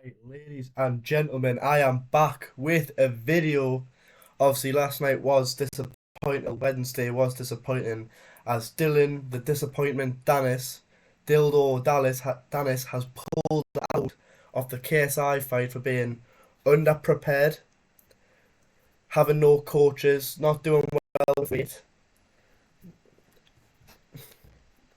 Right, ladies and gentlemen, I am back with a video. Obviously, last night was disappointing. Wednesday was disappointing, as Dylan, the disappointment Danis has pulled out of the KSI fight for being underprepared, having no coaches, not doing well with it.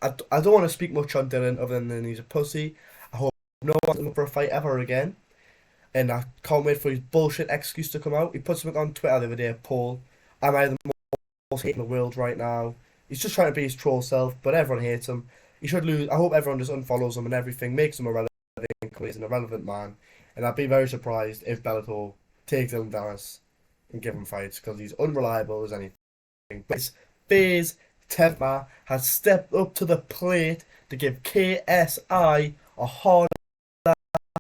I don't want to speak much on Dylan other than he's a pussy. I hope no one's looking for a fight ever again. And I can't wait for his bullshit excuse to come out. He put something on Twitter the other day, Paul. Am I the most hated in the world right now? He's just trying to be his troll self, but everyone hates him. He should lose. I hope everyone just unfollows him and everything, makes him irrelevant because he's an irrelevant man. And I'd be very surprised if Bellator takes Dylan Danis and give him fights because he's unreliable as anything. But FaZe Temperrr has stepped up to the plate to give KSI a hard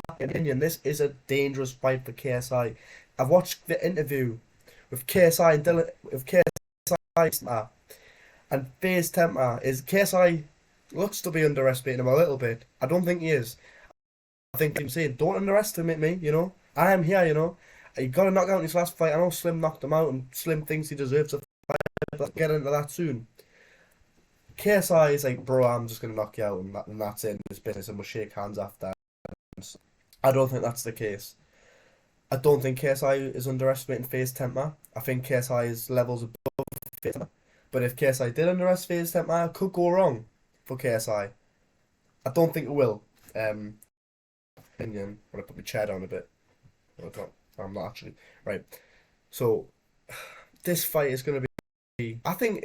opinion. This is a dangerous fight for KSI. I've watched the interview with KSI and Dylan with KSI and FaZe Temperrr. Is KSI looks to be underestimating him a little bit. I don't think he is. I think I'm saying don't underestimate me. I am here. He got a knockout in his last fight. I know Slim knocked him out, and Slim thinks he deserves a fight. Let's get into that soon. KSI is like, bro, I'm just gonna knock you out, and that's it in this business, and we'll shake hands after. I don't think that's the case. I don't think KSI is underestimating FaZe Temperrr. I think KSI is levels above FaZe Temperrr. But if KSI did underestimate FaZe Temperrr, it could go wrong for KSI. I don't think it will. Opinion. I'm gonna put my chair down a bit. I'm not actually. Right. So this fight is gonna be. I think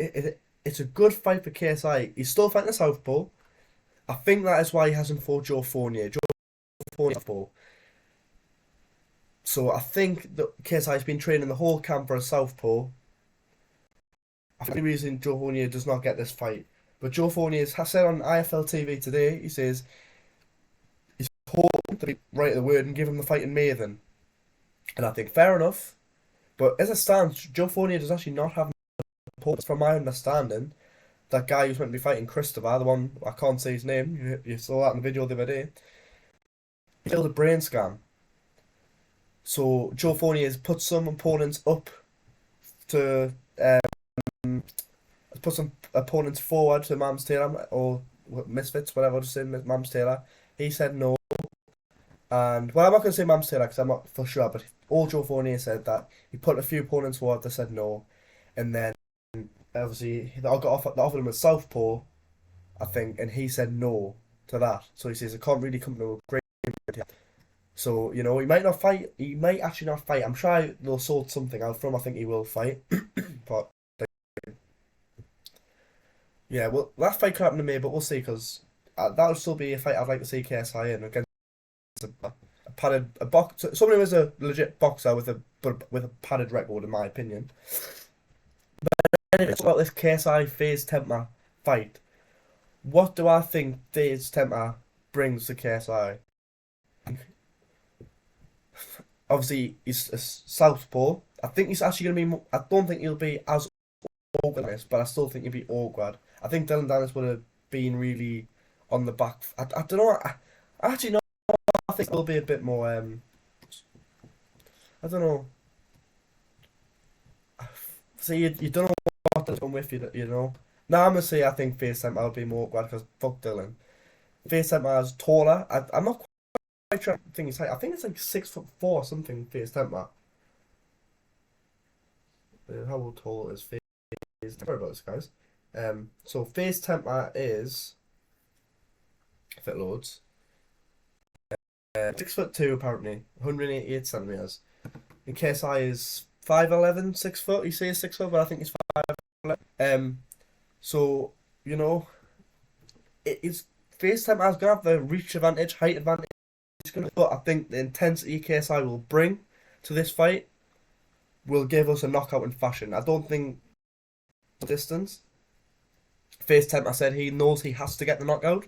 it's a good fight for KSI. He's still fighting the Southpaw. I think that is why he hasn't fought Joe Fournier. Joe Fournier. So I think that KSI has been training the whole camp for a southpaw. I think the reason Joe Fournier does not get this fight. But Joe Fournier has said on IFL TV today, he says he's hoping to be right at the word and give him the fight in May then. And I think fair enough. But as it stands, Joe Fournier does actually not have opponents from my understanding. That guy who's meant to be fighting Christopher, the one I can't say his name, you saw that in the video the other day. He failed a brain scan. So Joe Fournier has put some opponents up to put some opponents forward to Mams Taylor or Misfits, whatever, just say Mams Taylor. He said no, and well, I'm not gonna say Mams Taylor because I'm not for sure, but all Joe Fournier said that he put a few opponents forward that said no, and then obviously they offered him a southpaw, I think, and he said no to that. So he says I can't really come to a agreement. So, he might not fight. He might actually not fight. I'm sure they'll sort something out from him. I think he will fight. But, yeah, well, that fight could happen to me, but we'll see, because that'll still be a fight I'd like to see KSI in against a padded a box. Somebody who is a legit boxer with a padded record, in my opinion. But anyway, about this KSI FaZe Temperrr fight. What do I think FaZe Temperrr brings to KSI? Obviously, he's a southpaw. I think he's actually going to be. I don't think he'll be as awkward, but I still think he'll be awkward. I think Dylan Danis would have been really on the back. I don't know. I actually know. I think he'll be a bit more. I don't know. See, you don't know what to come with you. Now I'm gonna say I think FaZe Temperrr will be more awkward because fuck Dylan. FaZe Temperrr is taller. I'm not quite sure. I think it's like 6'4" or something. FaZe Temperrr. How tall is FaZe? Sorry about this, guys. So FaZe Temperrr is, if it loads, 6'2" apparently, 188 centimeters. And KSI is 5'11", 6 foot. He says 6 foot, but I think he's 5'11". So it's FaZe Temperrr's gonna have the reach advantage, height advantage. But I think the intensity KSI will bring to this fight will give us a knockout in fashion. I don't think distance. FaZe Temperrr said he knows he has to get the knockout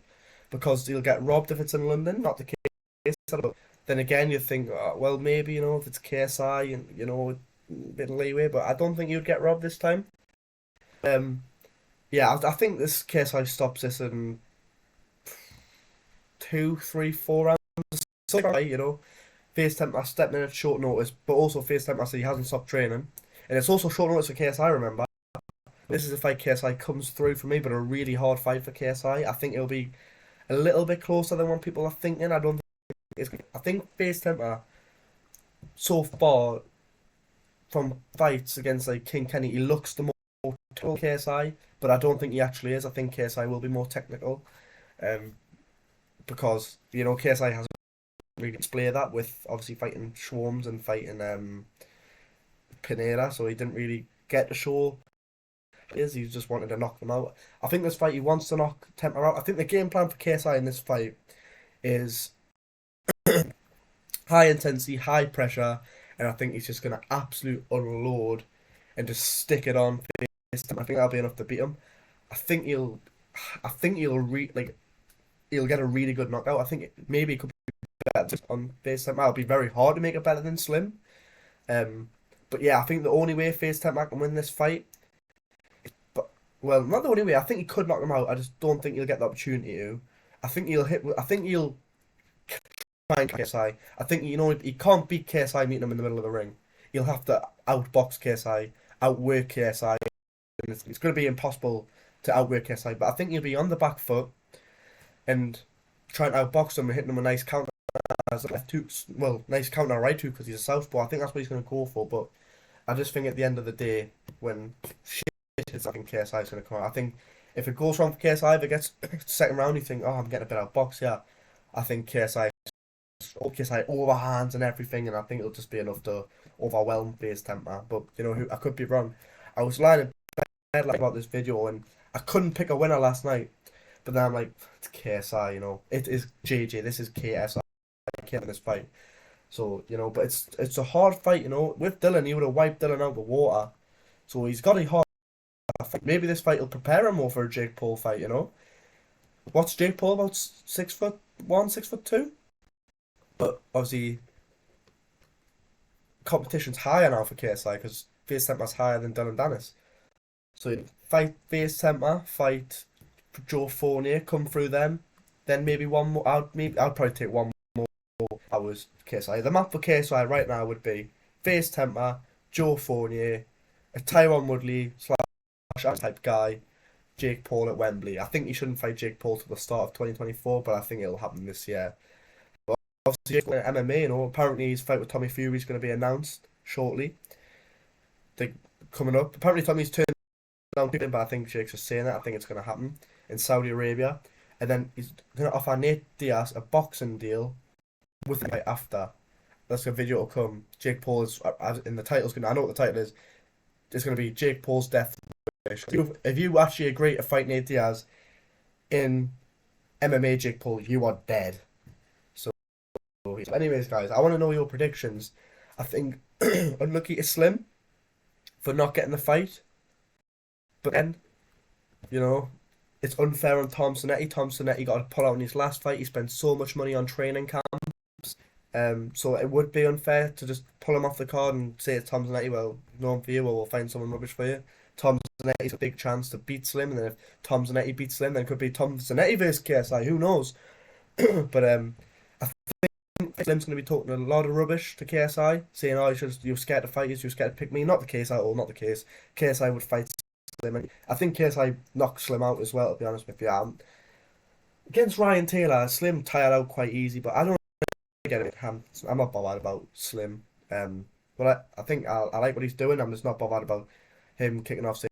because he'll get robbed if it's in London. Not the case. But then again, you think, well, maybe if it's KSI and a bit of leeway, but I don't think he would get robbed this time. Yeah, I think this KSI stops this in 2, 3, 4 rounds. So, FaZe Temperrr stepping in at short notice, but also FaZe Temperrr said he hasn't stopped training. And it's also short notice for KSI, remember. This is a fight KSI comes through for me, but a really hard fight for KSI. I think it'll be a little bit closer than what people are thinking. I don't think it's. I think FaZe Temperrr so far from fights against like King Kenny, he looks the more technical KSI, but I don't think he actually is. I think KSI will be more technical, um, because KSI hasn't really displayed that with obviously fighting Schwarms and fighting Pineda, so he didn't really get to show. He just wanted to knock them out. I think this fight he wants to knock Temperrr out. I think the game plan for KSI in this fight is high intensity, high pressure, and I think he's just gonna absolute unload and just stick it on. I think that'll be enough to beat him. I think he'll, I think he'll get a really good knockout. I think maybe it could be better on FaZe Temperrr. It'll be very hard to make it better than Slim. Um, but yeah, I think the only way FaZe Temperrr can win this fight, but well, not the only way. I think he could knock him out. I just don't think he'll get the opportunity to. I think he'll hit. I think he'll find KSI. I think he can't beat KSI meeting him in the middle of the ring. He'll have to outbox KSI, outwork KSI. And it's going to be impossible to outwork KSI. But I think he'll be on the back foot and trying to outbox him and hitting him a nice counter as a left hook. Well, nice counter right hook because he's a southpaw. I think that's what he's going to go for. But I just think at the end of the day, when shit is, I think KSI is going to come out. I think if it goes wrong for KSI, if it gets second round, you think, oh, I'm getting a bit outboxed. Yeah, I think KSI overhands and everything, and I think it'll just be enough to overwhelm FaZe Temperrr. But I could be wrong. I was lying in bed about this video, and I couldn't pick a winner last night. But then I'm like, it's KSI, it is JJ. This is KSI. I can't win this fight. So but it's a hard fight. With Dylan, he would have wiped Dylan out with water. So he's got a hard fight. Maybe this fight will prepare him more for a Jake Paul fight. What's Jake Paul, about 6'1", 6'2"? But obviously, competition's higher now for KSI because FaZe Temperrr's higher than Dylan Danis. So fight FaZe Temperrr, fight Joe Fournier, come through them. Then maybe one more. I'd probably take one more hours for KSI. The map for KSI right now would be FaZe Temperrr, Joe Fournier, a Tyron Woodley / type guy, Jake Paul at Wembley. I think he shouldn't fight Jake Paul till the start of 2024, but I think it'll happen this year. Obviously, MMA, apparently his fight with Tommy Fury is going to be announced shortly. They're coming up. Apparently Tommy's turned down, but I think Jake's just saying that. I think it's going to happen in Saudi Arabia. And then he's going to offer Nate Diaz a boxing deal with the fight after. That's a video will come. Jake Paul is, in the title's going to, I know what the title is. It's going to be Jake Paul's death wish. If you actually agree to fight Nate Diaz in MMA Jake Paul, you are dead. Anyways, guys, I want to know your predictions. I think unlucky to Slim for not getting the fight, but then it's unfair on Tom Sonetti. Tom Sonetti got to pull out in his last fight. He spent so much money on training camps, so it would be unfair to just pull him off the card and say to Tom Sonetti, well, no one for you, or we'll find someone rubbish for you. Tom Zanetti's a big chance to beat Slim, and then if Tom Zanetti beats Slim, then it could be Tom Zanetti versus KSI. Who knows? But I think Slim's going to be talking a lot of rubbish to KSI, saying, "Oh, you're scared to fight us, you're scared to pick me." Not the case at all. Not the case. KSI would fight Slim. And I think KSI knocked Slim out as well. To be honest with you, against Ryan Taylor, Slim tired out quite easy, but I don't get it. I'm not bothered about Slim. But I think I like what he's doing. I'm just not bothered about him kicking off saying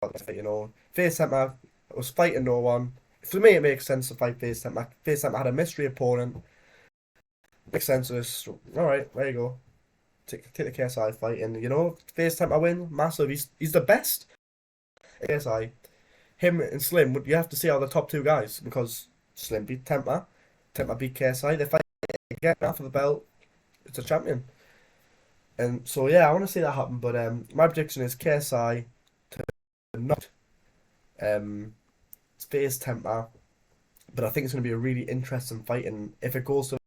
about this fight. FaZe Temperrr was fighting no one. For me, it makes sense to fight FaZe Temperrr. FaZe Temperrr had a mystery opponent. Makes sense. Just, all right, there you go. Take the KSI fight, and FaZe Temperrr win, massive. He's the best. KSI, him and Slim. You have to see how the top two guys, because Slim beat Temperrr, Temperrr beat KSI. They fight again after the belt. It's a champion. And so yeah, I want to see that happen. But my prediction is KSI to not FaZe Temperrr. But I think it's going to be a really interesting fight, and if it goes to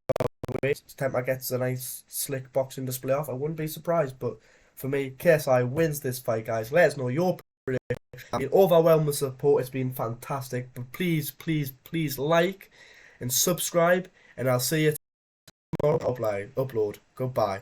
Temperrr gets a nice slick boxing display off, I wouldn't be surprised. But for me, KSI wins this fight, guys. Let us know your prediction. It overwhelmed the support. It's been fantastic. But please, please, please like and subscribe, and I'll see you tomorrow. Upload. Goodbye.